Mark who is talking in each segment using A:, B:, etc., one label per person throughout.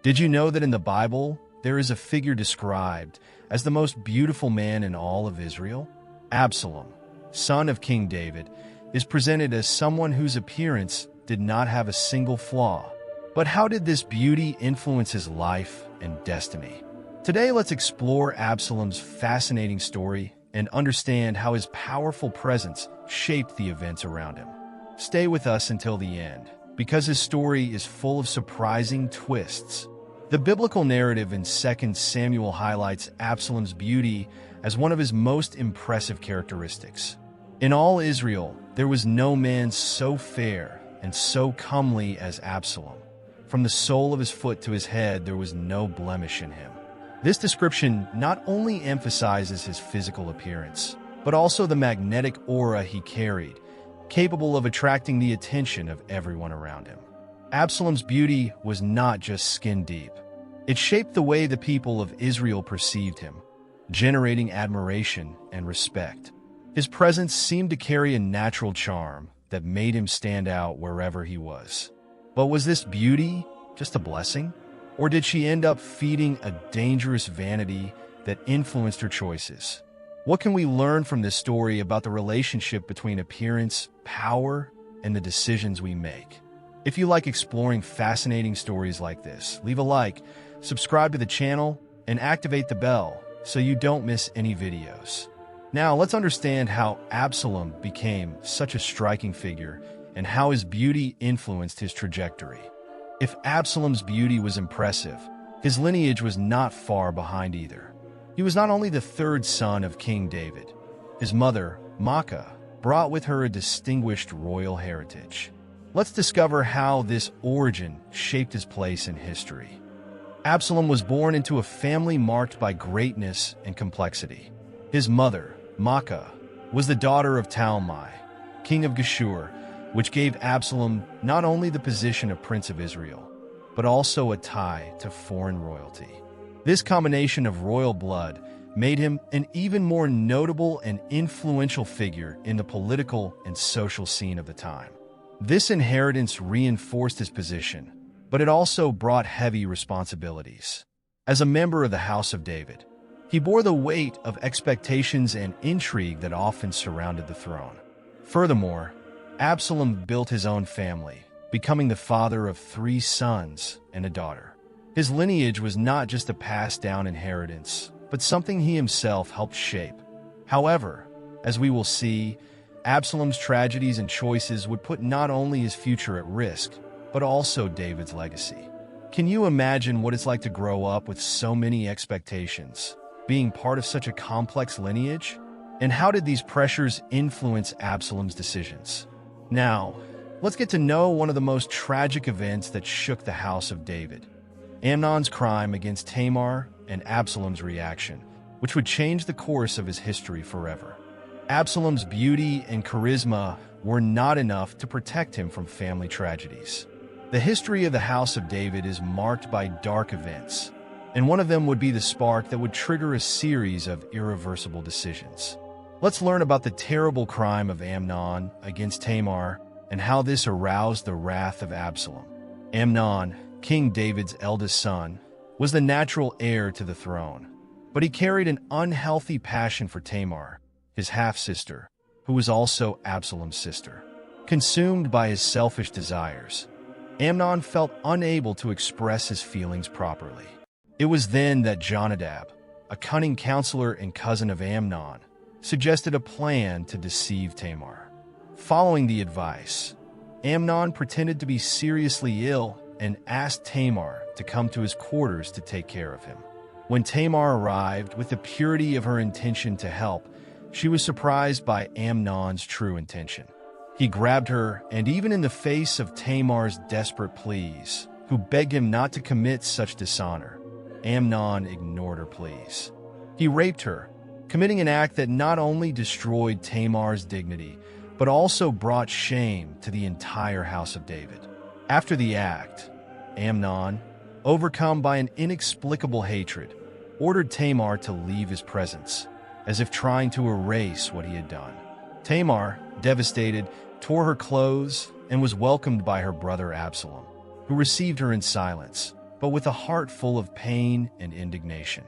A: Did you know that in the Bible, there is a figure described as the most beautiful man in all of Israel? Absalom, son of King David, is presented as someone whose appearance did not have a single flaw. But how did this beauty influence his life and destiny? Today, let's explore Absalom's fascinating story and understand how his powerful presence shaped the events around him. Stay with us until the end, because his story is full of surprising twists. The biblical narrative in 2 Samuel highlights Absalom's beauty as one of his most impressive characteristics. In all Israel, there was no man so fair and so comely as Absalom. From the sole of his foot to his head, there was no blemish in him. This description not only emphasizes his physical appearance, but also the magnetic aura he carried, capable of attracting the attention of everyone around him. Absalom's beauty was not just skin deep. It shaped the way the people of Israel perceived him, generating admiration and respect. His presence seemed to carry a natural charm that made him stand out wherever he was. But was this beauty just a blessing? Or did she end up feeding a dangerous vanity that influenced her choices? What can we learn from this story about the relationship between appearance, power, and the decisions we make? If you like exploring fascinating stories like this, leave a like, subscribe to the channel, and activate the bell so you don't miss any videos. Now, let's understand how Absalom became such a striking figure and how his beauty influenced his trajectory. If Absalom's beauty was impressive, his lineage was not far behind either. He was not only the third son of King David. His mother, Maacah, brought with her a distinguished royal heritage. Let's discover how this origin shaped his place in history. Absalom was born into a family marked by greatness and complexity. His mother, Maacah, was the daughter of Tamar, king of Geshur, which gave Absalom not only the position of Prince of Israel, but also a tie to foreign royalty. This combination of royal blood made him an even more notable and influential figure in the political and social scene of the time. This inheritance reinforced his position, but it also brought heavy responsibilities. As a member of the House of David, he bore the weight of expectations and intrigue that often surrounded the throne. Furthermore, Absalom built his own family, becoming the father of 3 sons and a daughter. His lineage was not just a passed-down inheritance, but something he himself helped shape. However, as we will see, Absalom's tragedies and choices would put not only his future at risk, but also David's legacy. Can you imagine what it's like to grow up with so many expectations, being part of such a complex lineage? And how did these pressures influence Absalom's decisions? Now, let's get to know one of the most tragic events that shook the house of David: Amnon's crime against Tamar and Absalom's reaction, which would change the course of his history forever. Absalom's beauty and charisma were not enough to protect him from family tragedies. The history of the house of David is marked by dark events, and one of them would be the spark that would trigger a series of irreversible decisions. Let's learn about the terrible crime of Amnon against Tamar and how this aroused the wrath of Absalom. Amnon, King David's eldest son, was the natural heir to the throne, but he carried an unhealthy passion for Tamar, his half-sister, who was also Absalom's sister. Consumed by his selfish desires, Amnon felt unable to express his feelings properly. It was then that Jonadab, a cunning counselor and cousin of Amnon, suggested a plan to deceive Tamar. Following the advice, Amnon pretended to be seriously ill and asked Tamar to come to his quarters to take care of him. When Tamar arrived with the purity of her intention to help, she was surprised by Amnon's true intention. He grabbed her, and even in the face of Tamar's desperate pleas, who begged him not to commit such dishonor, Amnon ignored her pleas. He raped her, committing an act that not only destroyed Tamar's dignity, but also brought shame to the entire house of David. After the act, Amnon, overcome by an inexplicable hatred, ordered Tamar to leave his presence, as if trying to erase what he had done. Tamar, devastated, tore her clothes and was welcomed by her brother Absalom, who received her in silence, but with a heart full of pain and indignation.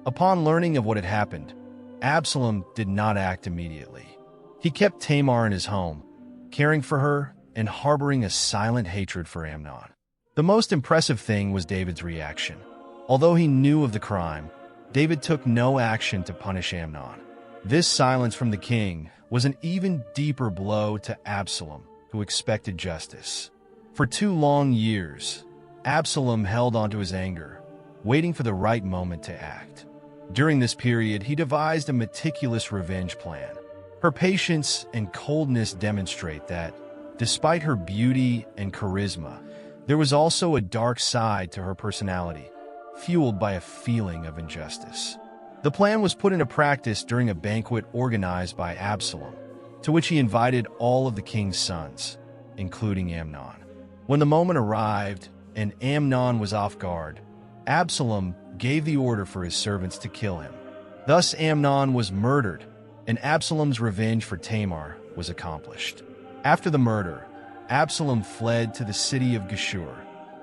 A: Upon learning of what had happened, Absalom did not act immediately. He kept Tamar in his home, caring for her and harboring a silent hatred for Amnon. The most impressive thing was David's reaction. Although he knew of the crime, David took no action to punish Amnon. This silence from the king was an even deeper blow to Absalom, who expected justice. For 2 long years, Absalom held onto his anger, waiting for the right moment to act. During this period, he devised a meticulous revenge plan. Her patience and coldness demonstrate that, despite her beauty and charisma, there was also a dark side to her personality, fueled by a feeling of injustice. The plan was put into practice during a banquet organized by Absalom, to which he invited all of the king's sons, including Amnon. When the moment arrived and Amnon was off guard, Absalom gave the order for his servants to kill him. Thus Amnon was murdered, and Absalom's revenge for Tamar was accomplished. After the murder, Absalom fled to the city of Geshur,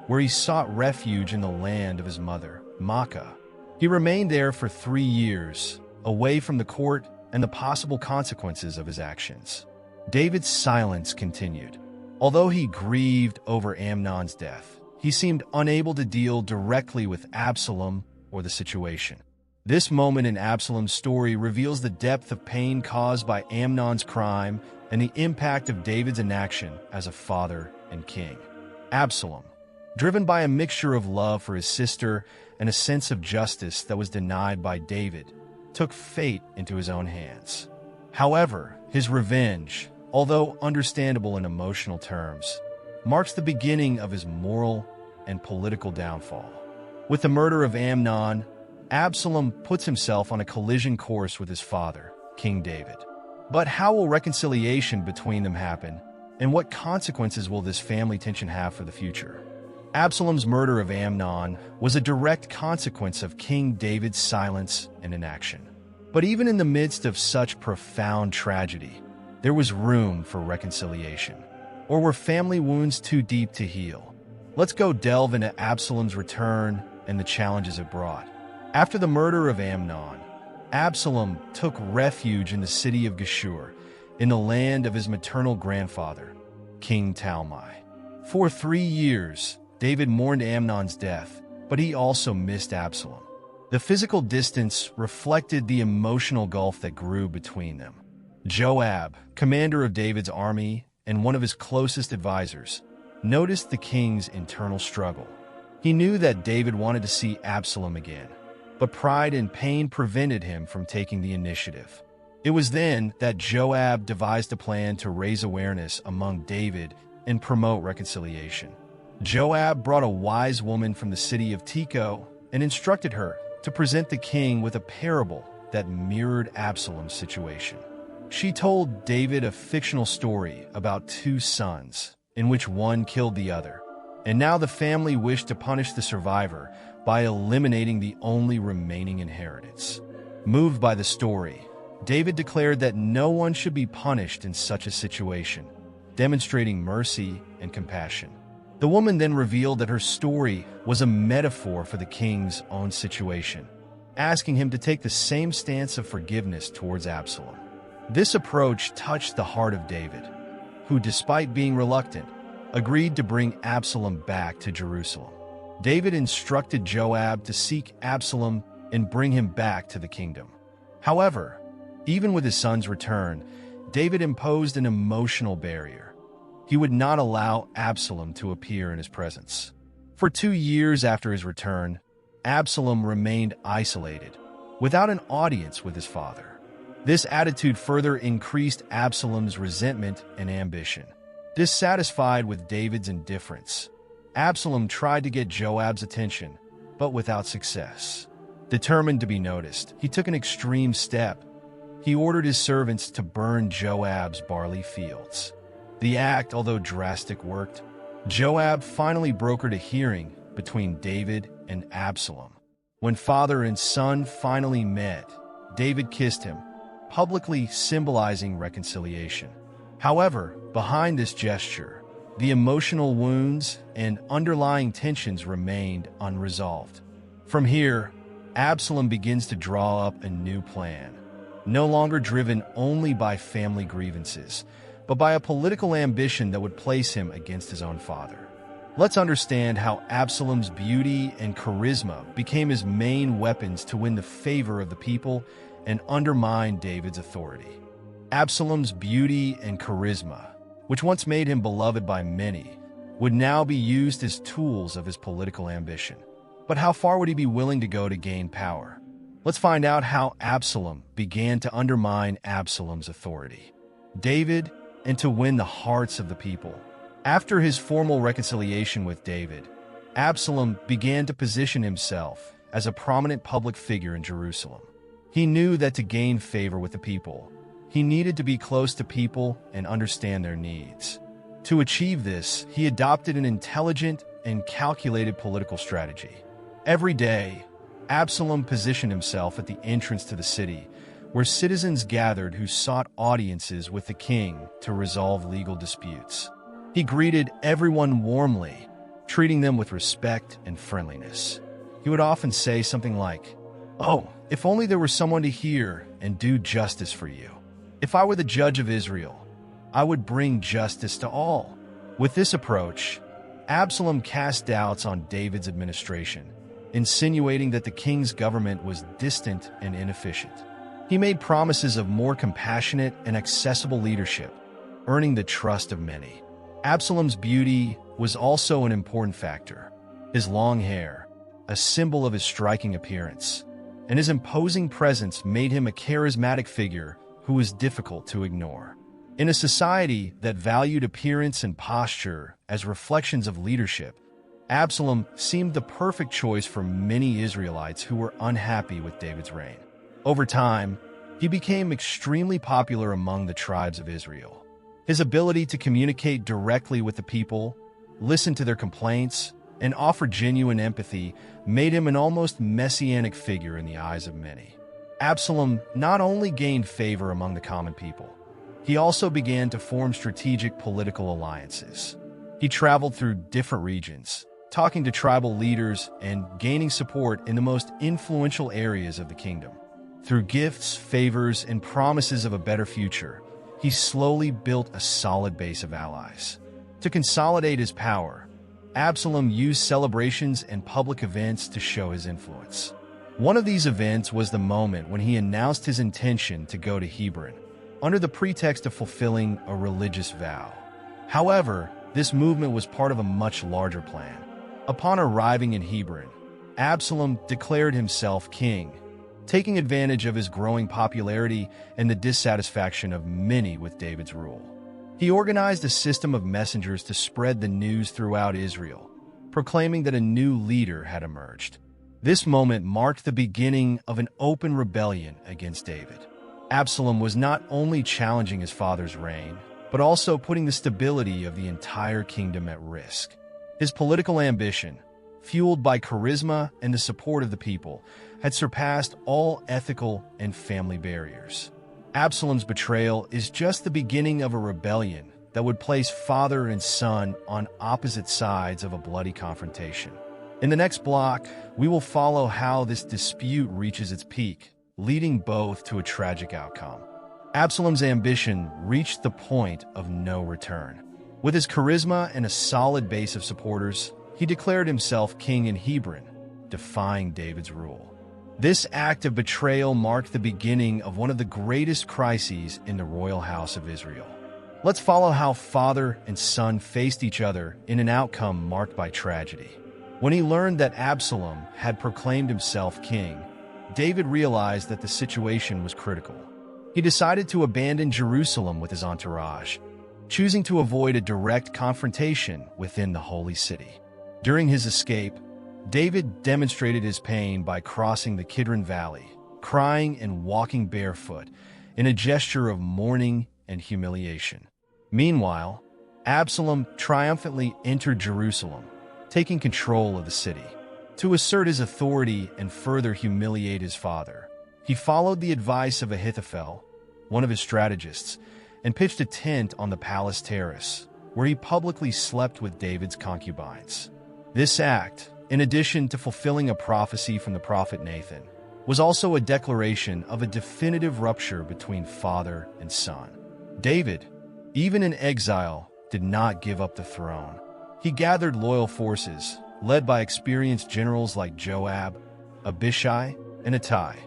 A: where he sought refuge in the land of his mother, Maacah. He remained there for 3 years, away from the court and the possible consequences of his actions. David's silence continued. Although he grieved over Amnon's death, he seemed unable to deal directly with Absalom or the situation. This moment in Absalom's story reveals the depth of pain caused by Amnon's crime and the impact of David's inaction as a father and king. Absalom, driven by a mixture of love for his sister and a sense of justice that was denied by David, took fate into his own hands. However, his revenge, although understandable in emotional terms, marks the beginning of his moral and political downfall. With the murder of Amnon, Absalom puts himself on a collision course with his father, King David. But how will reconciliation between them happen, and what consequences will this family tension have for the future? Absalom's murder of Amnon was a direct consequence of King David's silence and inaction. But even in the midst of such profound tragedy, there was room for reconciliation. Or were family wounds too deep to heal? Let's go delve into Absalom's return and the challenges it brought. After the murder of Amnon, Absalom took refuge in the city of Geshur, in the land of his maternal grandfather, King Talmai. For 3 years, David mourned Amnon's death, but he also missed Absalom. The physical distance reflected the emotional gulf that grew between them. Joab, commander of David's army and one of his closest advisors, noticed the king's internal struggle. He knew that David wanted to see Absalom again, but pride and pain prevented him from taking the initiative. It was then that Joab devised a plan to raise awareness among David and promote reconciliation. Joab brought a wise woman from the city of Tekoa and instructed her to present the king with a parable that mirrored Absalom's situation. She told David a fictional story about 2 sons, in which one killed the other, and now the family wished to punish the survivor by eliminating the only remaining inheritance. Moved by the story, David declared that no one should be punished in such a situation, demonstrating mercy and compassion. The woman then revealed that her story was a metaphor for the king's own situation, asking him to take the same stance of forgiveness towards Absalom. This approach touched the heart of David, who, despite being reluctant, agreed to bring Absalom back to Jerusalem. David instructed Joab to seek Absalom and bring him back to the kingdom. However, even with his son's return, David imposed an emotional barrier. He would not allow Absalom to appear in his presence. For 2 years after his return, Absalom remained isolated, without an audience with his father. This attitude further increased Absalom's resentment and ambition. Dissatisfied with David's indifference, Absalom tried to get Joab's attention, but without success. Determined to be noticed, he took an extreme step. He ordered his servants to burn Joab's barley fields. The act, although drastic, worked. Joab finally brokered a hearing between David and Absalom. When father and son finally met, David kissed him, publicly symbolizing reconciliation. However, behind this gesture, the emotional wounds and underlying tensions remained unresolved. From here, Absalom begins to draw up a new plan, no longer driven only by family grievances, but by a political ambition that would place him against his own father. Let's understand how Absalom's beauty and charisma became his main weapons to win the favor of the people and undermine David's authority. Absalom's beauty and charisma, which once made him beloved by many, would now be used as tools of his political ambition. But how far would he be willing to go to gain power? Let's find out how Absalom began to undermine Absalom's authority. David, and to win the hearts of the people. After his formal reconciliation with David, Absalom began to position himself as a prominent public figure in Jerusalem. He knew that to gain favor with the people, he needed to be close to people and understand their needs. To achieve this, he adopted an intelligent and calculated political strategy. Every day, Absalom positioned himself at the entrance to the city, where citizens gathered who sought audiences with the king to resolve legal disputes. He greeted everyone warmly, treating them with respect and friendliness. He would often say something like, "Oh, if only there were someone to hear and do justice for you. If I were the judge of Israel, I would bring justice to all." With this approach, Absalom cast doubts on David's administration, insinuating that the king's government was distant and inefficient. He made promises of more compassionate and accessible leadership, earning the trust of many. Absalom's beauty was also an important factor. His long hair, a symbol of his striking appearance, and his imposing presence made him a charismatic figure who was difficult to ignore. In a society that valued appearance and posture as reflections of leadership, Absalom seemed the perfect choice for many Israelites who were unhappy with David's reign. Over time, he became extremely popular among the tribes of Israel. His ability to communicate directly with the people, listen to their complaints, and offer genuine empathy made him an almost messianic figure in the eyes of many. Absalom not only gained favor among the common people, he also began to form strategic political alliances. He traveled through different regions, talking to tribal leaders and gaining support in the most influential areas of the kingdom. Through gifts, favors, and promises of a better future, he slowly built a solid base of allies. To consolidate his power, Absalom used celebrations and public events to show his influence. One of these events was the moment when he announced his intention to go to Hebron, under the pretext of fulfilling a religious vow. However, this movement was part of a much larger plan. Upon arriving in Hebron, Absalom declared himself king, taking advantage of his growing popularity and the dissatisfaction of many with David's rule. He organized a system of messengers to spread the news throughout Israel, proclaiming that a new leader had emerged. This moment marked the beginning of an open rebellion against David. Absalom was not only challenging his father's reign, but also putting the stability of the entire kingdom at risk. His political ambition, fueled by charisma and the support of the people, had surpassed all ethical and family barriers. Absalom's betrayal is just the beginning of a rebellion that would place father and son on opposite sides of a bloody confrontation. In the next block, we will follow how this dispute reaches its peak, leading both to a tragic outcome. Absalom's ambition reached the point of no return. With his charisma and a solid base of supporters, he declared himself king in Hebron, defying David's rule. This act of betrayal marked the beginning of one of the greatest crises in the royal house of Israel. Let's follow how father and son faced each other in an outcome marked by tragedy. When he learned that Absalom had proclaimed himself king, David realized that the situation was critical. He decided to abandon Jerusalem with his entourage, choosing to avoid a direct confrontation within the holy city. During his escape, David demonstrated his pain by crossing the Kidron Valley, crying and walking barefoot in a gesture of mourning and humiliation. Meanwhile, Absalom triumphantly entered Jerusalem, taking control of the city. To assert his authority and further humiliate his father, he followed the advice of Ahithophel, one of his strategists, and pitched a tent on the palace terrace, where he publicly slept with David's concubines. This act, in addition to fulfilling a prophecy from the prophet Nathan, was also a declaration of a definitive rupture between father and son. David, even in exile, did not give up the throne. He gathered loyal forces, led by experienced generals like Joab, Abishai, and Ittai.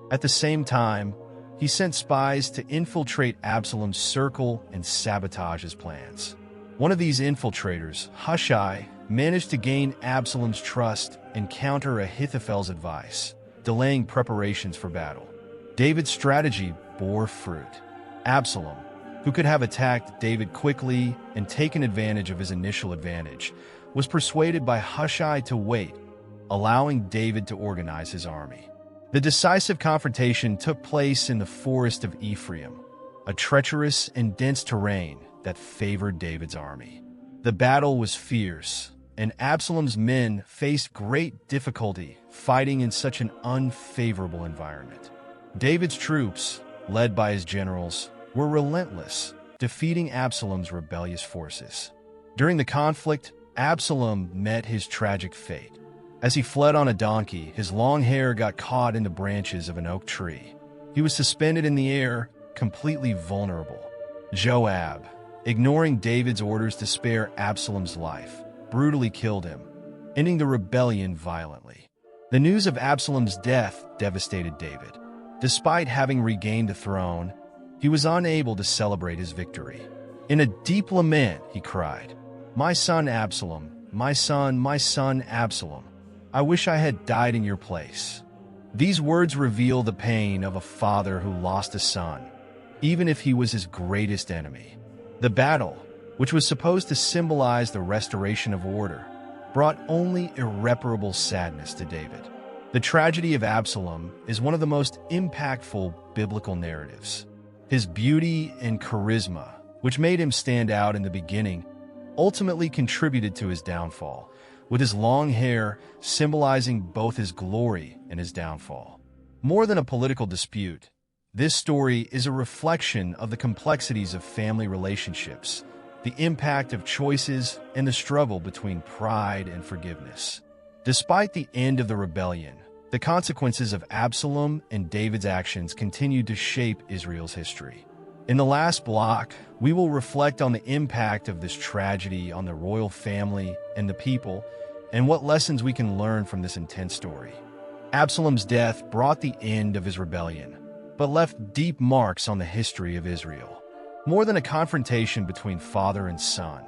A: At the same time, he sent spies to infiltrate Absalom's circle and sabotage his plans. One of these infiltrators, Hushai, managed to gain Absalom's trust and counter Ahithophel's advice, delaying preparations for battle. David's strategy bore fruit. Absalom, who could have attacked David quickly and taken advantage of his initial advantage, was persuaded by Hushai to wait, allowing David to organize his army. The decisive confrontation took place in the forest of Ephraim, a treacherous and dense terrain that favored David's army. The battle was fierce, and Absalom's men faced great difficulty fighting in such an unfavorable environment. David's troops, led by his generals, were relentless, defeating Absalom's rebellious forces. During the conflict, Absalom met his tragic fate. As he fled on a donkey, his long hair got caught in the branches of an oak tree. He was suspended in the air, completely vulnerable. Joab, ignoring David's orders to spare Absalom's life, brutally killed him, ending the rebellion violently. The news of Absalom's death devastated David. Despite having regained the throne, he was unable to celebrate his victory. In a deep lament, he cried, "My son Absalom, my son Absalom, I wish I had died in your place." These words reveal the pain of a father who lost a son, even if he was his greatest enemy. The battle, which was supposed to symbolize the restoration of order, brought only irreparable sadness to David. The tragedy of Absalom is one of the most impactful biblical narratives. His beauty and charisma, which made him stand out in the beginning, ultimately contributed to his downfall, with his long hair symbolizing both his glory and his downfall. More than a political dispute, this story is a reflection of the complexities of family relationships, the impact of choices, and the struggle between pride and forgiveness. Despite the end of the rebellion, the consequences of Absalom and David's actions continued to shape Israel's history. In the last block, we will reflect on the impact of this tragedy on the royal family and the people, and what lessons we can learn from this intense story. Absalom's death brought the end of his rebellion, but left deep marks on the history of Israel. More than a confrontation between father and son,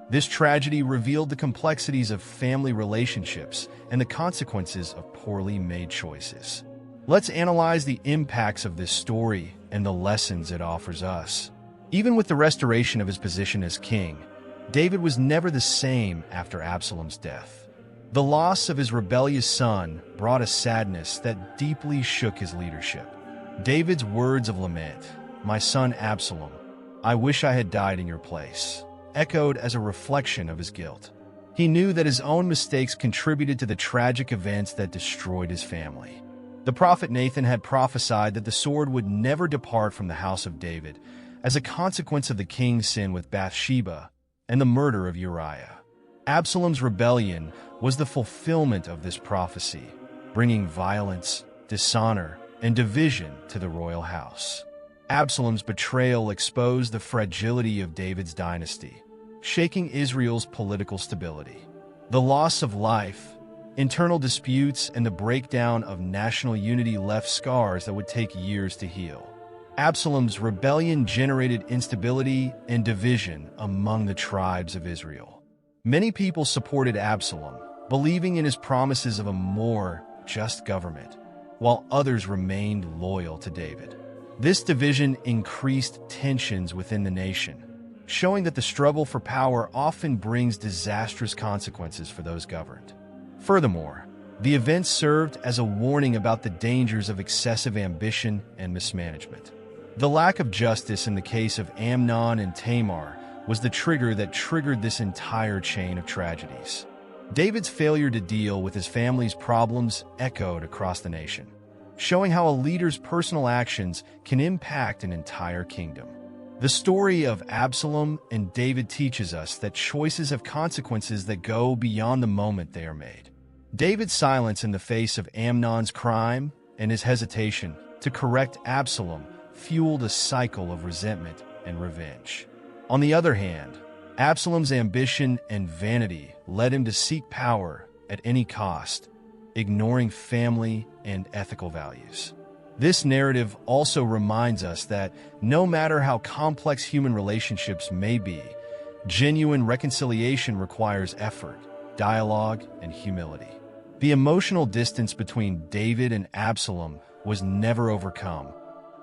A: this tragedy revealed the complexities of family relationships and the consequences of poorly made choices. Let's analyze the impacts of this story and the lessons it offers us. Even with the restoration of his position as king, David was never the same after Absalom's death. The loss of his rebellious son brought a sadness that deeply shook his leadership. David's words of lament, "My son Absalom, I wish I had died in your place," echoed as a reflection of his guilt. He knew that his own mistakes contributed to the tragic events that destroyed his family. The prophet Nathan had prophesied that the sword would never depart from the house of David as a consequence of the king's sin with Bathsheba and the murder of Uriah. Absalom's rebellion was the fulfillment of this prophecy, bringing violence, dishonor, and division to the royal house. Absalom's betrayal exposed the fragility of David's dynasty, shaking Israel's political stability. The loss of life, internal disputes, and the breakdown of national unity left scars that would take years to heal. Absalom's rebellion generated instability and division among the tribes of Israel. Many people supported Absalom, believing in his promises of a more just government, while others remained loyal to David. This division increased tensions within the nation, showing that the struggle for power often brings disastrous consequences for those governed. Furthermore, the events served as a warning about the dangers of excessive ambition and mismanagement. The lack of justice in the case of Amnon and Tamar was the trigger that triggered this entire chain of tragedies. David's failure to deal with his family's problems echoed across the nation, showing how a leader's personal actions can impact an entire kingdom. The story of Absalom and David teaches us that choices have consequences that go beyond the moment they are made. David's silence in the face of Amnon's crime and his hesitation to correct Absalom fueled a cycle of resentment and revenge. On the other hand, Absalom's ambition and vanity led him to seek power at any cost, ignoring family and ethical values. This narrative also reminds us that no matter how complex human relationships may be, genuine reconciliation requires effort, dialogue, and humility. The emotional distance between David and Absalom was never overcome,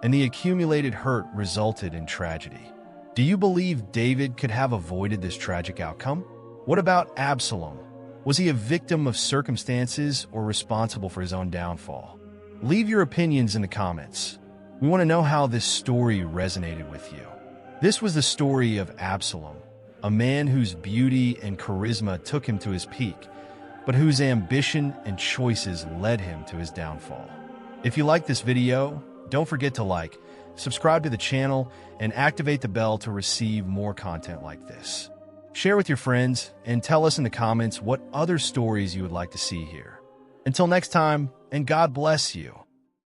A: and the accumulated hurt resulted in tragedy. Do you believe David could have avoided this tragic outcome? What about Absalom? Was he a victim of circumstances or responsible for his own downfall? Leave your opinions in the comments. We want to know how this story resonated with you. This was the story of Absalom, a man whose beauty and charisma took him to his peak, but whose ambition and choices led him to his downfall. If you like this video, don't forget to like, subscribe to the channel, and activate the bell to receive more content like this. Share with your friends and tell us in the comments what other stories you would like to see here. Until next time, and God bless you.